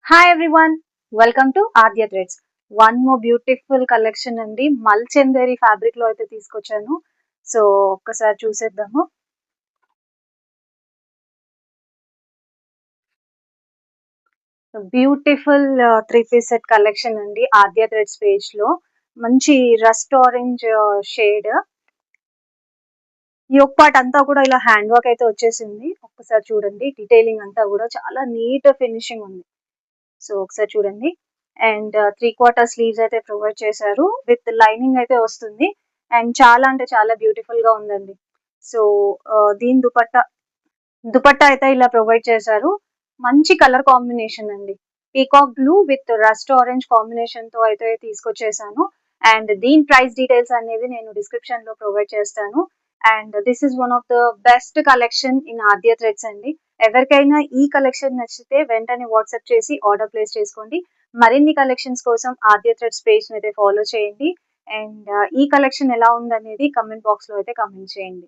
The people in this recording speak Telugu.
Hi everyone, welcome to Aadya threads. One more beautiful collection అండి. మల్చందేరి ఫ్యాబ్రిక్ లో అయితే తీసుకొచ్చాను. సో ఒక్కసారి చూసేద్దాము. Beautiful three piece set collection అండి. ఆద్య థ్రెడ్స్ పేజ్ లో మంచి రస్ట్ ఆరెంజ్ షేడ్. ఈ ఒక్క పార్ట్ అంతా కూడా ఇలా హ్యాండ్ వర్క్ అయితే వచ్చేసింది. ఒక్కసారి చూడండి, డీటెయిలింగ్ అంతా కూడా చాలా నీట్ ఫినిషింగ్ ఉంది. సో ఒకసారి చూడండి. అండ్ 3/4 స్లీవ్స్ అయితే ప్రొవైడ్ చేశారు. విత్ లైనింగ్ అయితే వస్తుంది. అండ్ చాలా అంటే చాలా బ్యూటిఫుల్ గా ఉందండి. సో దీని దుపట్టా అయితే ఇలా ప్రొవైడ్ చేశారు. మంచి కలర్ కాంబినేషన్ అండి. Peacock blue with rust orange combination తో అయితే తీసుకొచ్చేసాను. అండ్ దీని ప్రైస్ డీటెయిల్స్ అనేది నేను డిస్క్రిప్షన్ లో ప్రొవైడ్ చేస్తాను. And this is one of the best collection in Aadya threads అండి. ఎవరికైనా ఈ కలెక్షన్ నచ్చితే వెంటనే వాట్సాప్ చేసి ఆర్డర్ ప్లేస్ చేసుకోండి. మరిన్ని కలెక్షన్స్ కోసం ఆద్య థ్రెడ్స్ పేజ్ అయితే ఫాలో చేయండి. అండ్ ఈ కలెక్షన్ ఎలా ఉందనేది కమెంట్ బాక్స్ లో అయితే కమెంట్ చేయండి.